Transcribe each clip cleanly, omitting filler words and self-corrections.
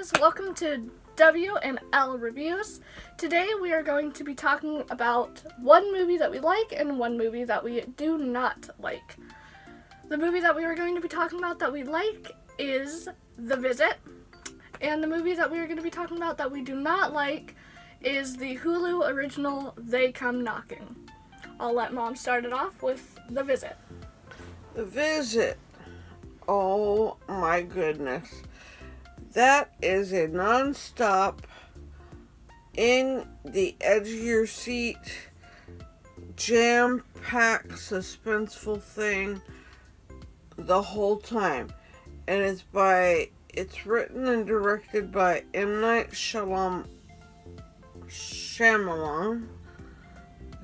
guys, welcome to W and L Reviews. Today we are going to be talking about one movie that we like and one movie that we do not like. The movie that we are going to be talking about that we like is The Visit, and the movie that we are going to be talking about that we do not like is the Hulu original They Come Knocking. I'll let Mom start it off with The Visit. The Visit. Oh my goodness. That is a non-stop, in the edge of your seat, jam-packed, suspenseful thing the whole time. And it's written and directed by M. Night Shyamalan.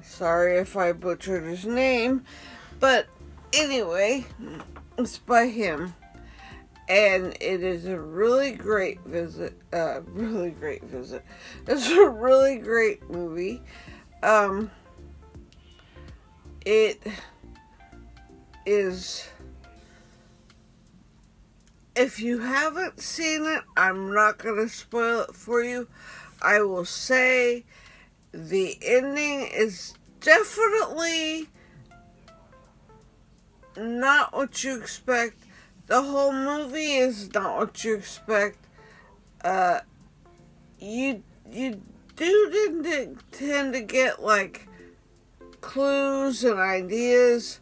Sorry if I butchered his name, but anyway, it's by him. And it is a really great visit. It's a really great movie. It is. If you haven't seen it, I'm not going to spoil it for you. I will say the ending is definitely not what you expect. The whole movie is not what you expect. You do tend to get like clues and ideas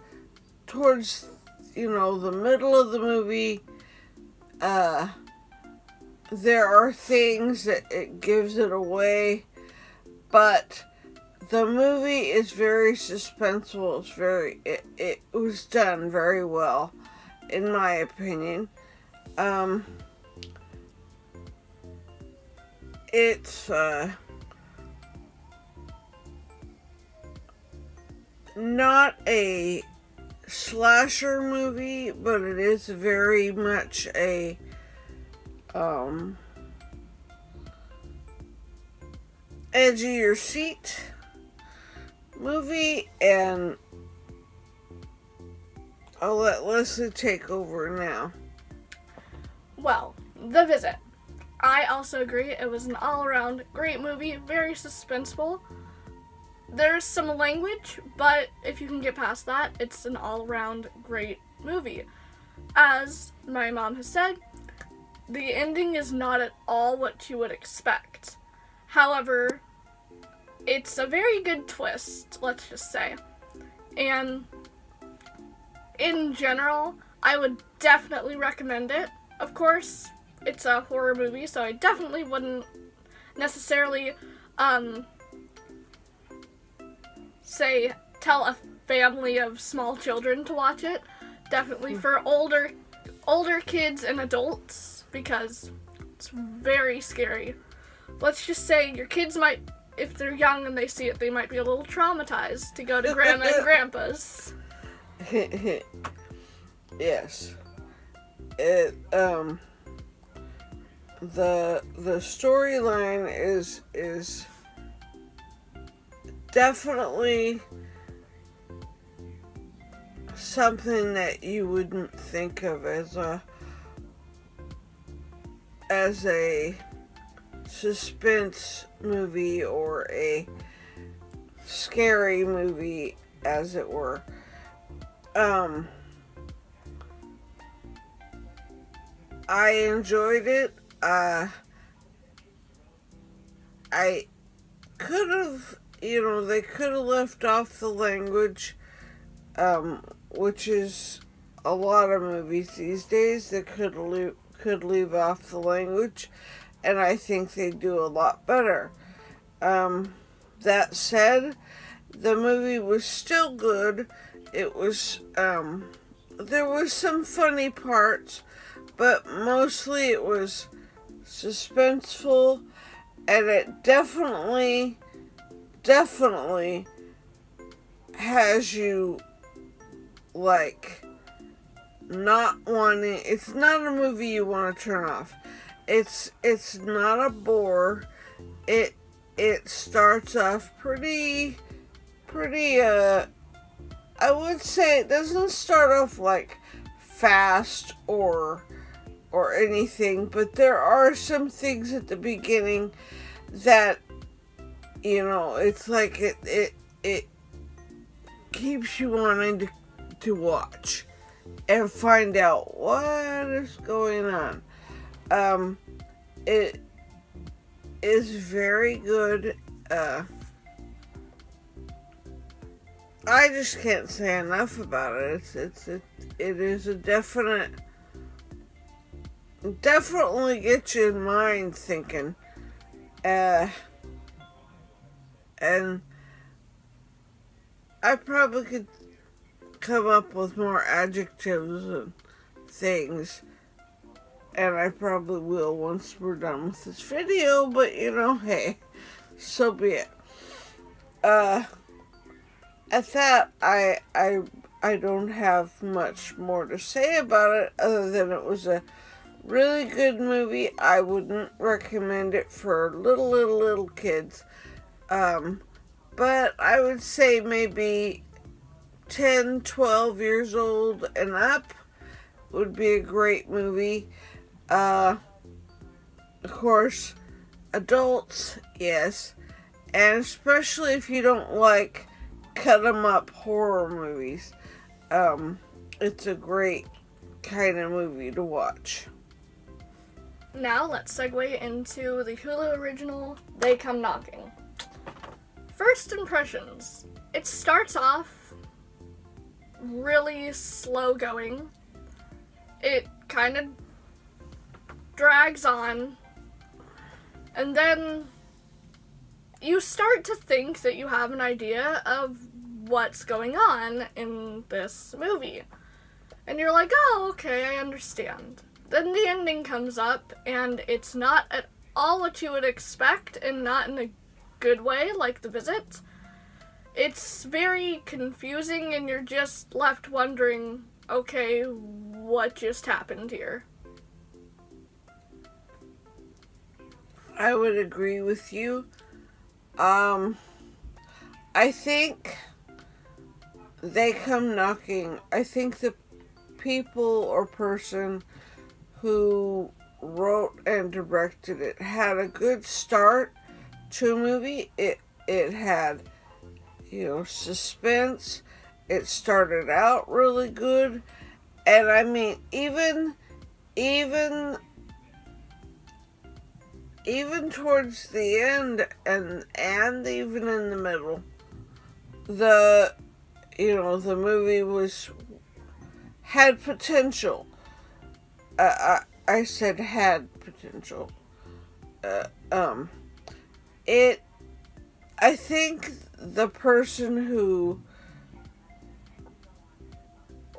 towards, the middle of the movie. There are things that it gives it away, but the movie is very suspenseful. It was done very well, in my opinion. It's not a slasher movie, but it is very much a edge of your seat movie, and I'll let Leslie take over now. Well, The Visit. I also agree. It was an all-around great movie, very suspenseful. There's some language, but if you can get past that, it's an all-around great movie. As my mom has said, the ending is not at all what you would expect. However, it's a very good twist, let's just say. And in general, I would definitely recommend it. Of course, it's a horror movie, so I definitely wouldn't necessarily tell a family of small children to watch it. Definitely for older kids and adults, because it's very scary. Let's just say your kids might, if they're young and they see it, they might be a little traumatized to go to Grandma and Grandpa's. Yes. The storyline is definitely something that you wouldn't think of as a suspense movie or a scary movie, as it were. I enjoyed it. I could have, they could have left off the language, which is a lot of movies these days that could leave off the language, and I think they do a lot better. That said, the movie was still good. It was, there was some funny parts, but mostly it was suspenseful, and it definitely has you, not wanting. It's not a movie you want to turn off. It's not a bore. It starts off pretty, I would say it doesn't start off fast or or anything, but there are some things at the beginning that, it's like it keeps you wanting to watch and find out what is going on. It is very good. I just can't say enough about it. It is a definitely get your mind thinking. And I probably could come up with more adjectives and things. And I probably will once we're done with this video, but hey, so be it. At that, I don't have much more to say about it other than it was a really good movie. I wouldn't recommend it for little kids. But I would say maybe 10, 12 years old and up would be a great movie. Of course, adults, yes. And especially if you don't like cut 'em up horror movies. It's a great kind of movie to watch. Now let's segue into the Hulu original, They Come Knocking. First impressions. It starts off really slow going. It kind of drags on. And then you start to think that you have an idea of what's going on in this movie. And you're like, oh, okay, I understand. Then the ending comes up, and it's not at all what you would expect, and not in a good way, like The Visit. It's very confusing, and you're just left wondering, okay, what just happened here? I would agree with you. I think They Come Knocking, I think the people or person who wrote and directed it had a good start to a movie. It had, suspense. It started out really good. And I mean, even towards the end and even in the middle, the movie had potential. I said had potential. I think the person who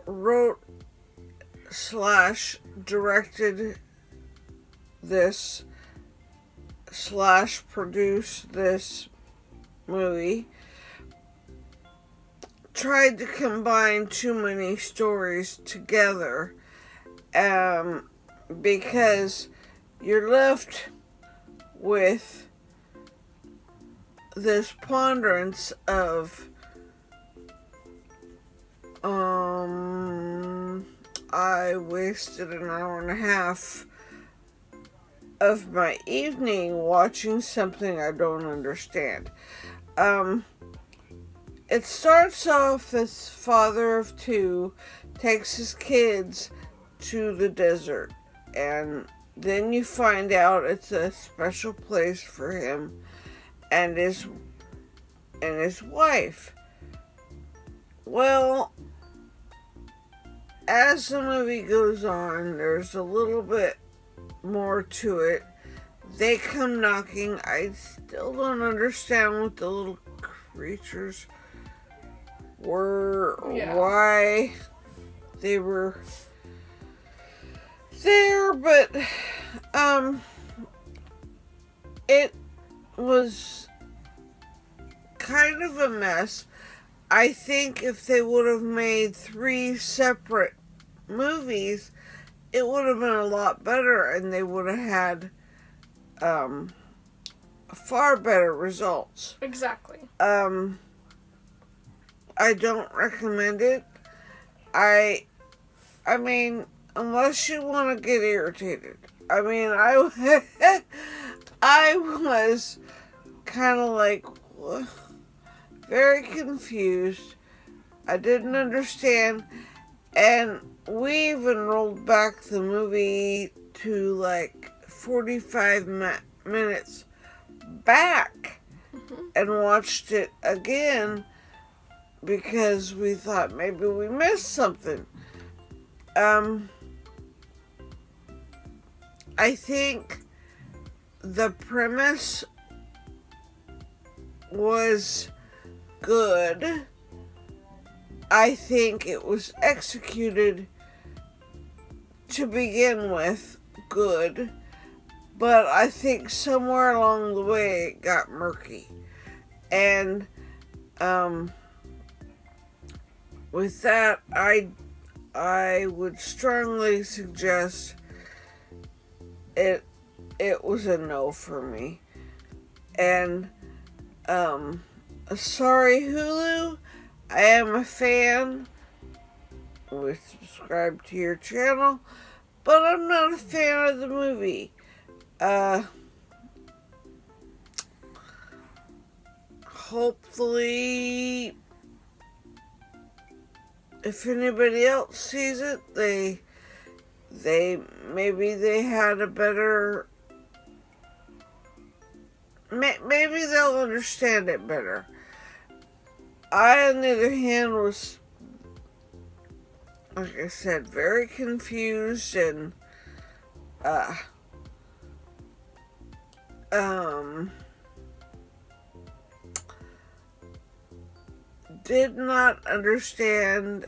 wrote / directed this / produced this movie tried to combine too many stories together, because you're left with this ponderance of I wasted an hour and a half of my evening watching something I don't understand. It starts off, this father of two takes his kids to the desert, and then you find out it's a special place for him and his wife. Well, as the movie goes on, there's a little bit more to it. They come knocking. I still don't understand what the little creatures were, why they were there, but it was kind of a mess. I think if they would have made 3 separate movies, it would have been a lot better, and they would have had far better results. Exactly. I don't recommend it. I mean, unless you want to get irritated. I mean, I was kind of like very confused. I didn't understand, and we even rolled back the movie to like 45 minutes back and watched it again because we thought maybe we missed something. I think the premise was good. I think it was executed to begin with good, but I think somewhere along the way it got murky. And with that, I would strongly suggest it was a no for me. And sorry Hulu, I am a fan. We subscribe to your channel, but I'm not a fan of the movie. Hopefully, if anybody else sees it, maybe they had a better, maybe they'll understand it better. I, on the other hand, was, like I said, very confused and did not understand,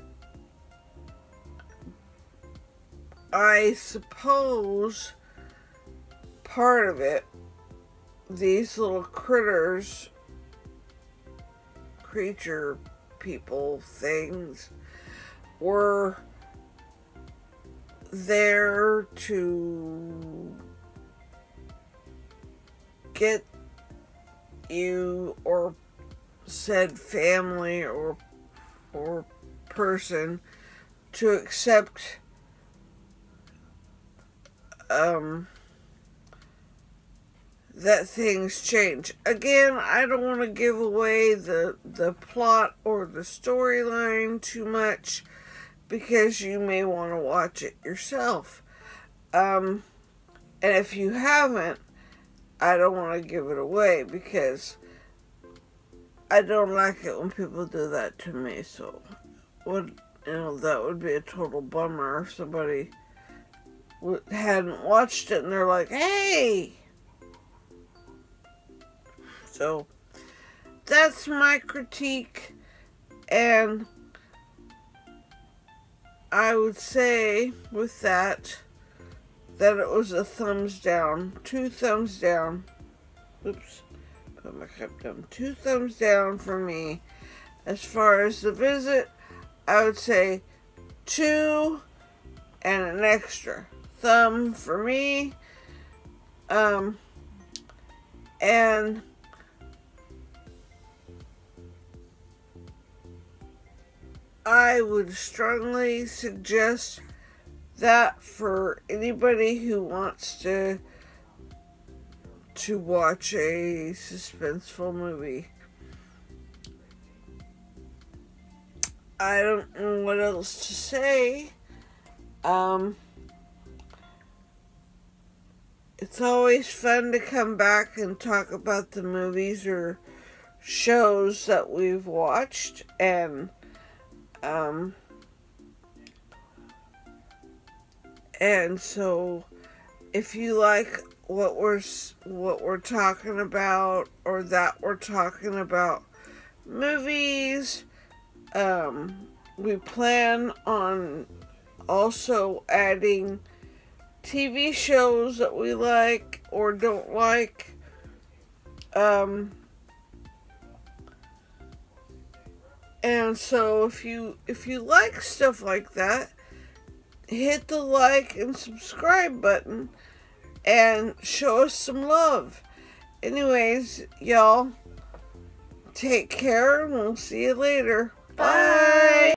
I suppose, part of it. These little critters, creature people things, were there to get you or said family or person to accept that things change. Again, I don't want to give away the plot or the storyline too much because you may want to watch it yourself. And if you haven't, I don't want to give it away because I don't like it when people do that to me. So, that would be a total bummer if somebody hadn't watched it and they're like, hey! So, that's my critique, and I would say with that it was a thumbs down, 2 thumbs down. Oops, put my cup down. 2 thumbs down for me. As far as The Visit, I would say 2 and an extra thumb for me. And I would strongly suggest that for anybody who wants to watch a suspenseful movie. I don't know what else to say. It's always fun to come back and talk about the movies or shows that we've watched, and so if you like what we're talking about, or that we're talking about movies, we plan on also adding TV shows that we like or don't like. And so if you like stuff like that, hit the like and subscribe button and show us some love. Anyways, y'all, take care and we'll see you later. Bye.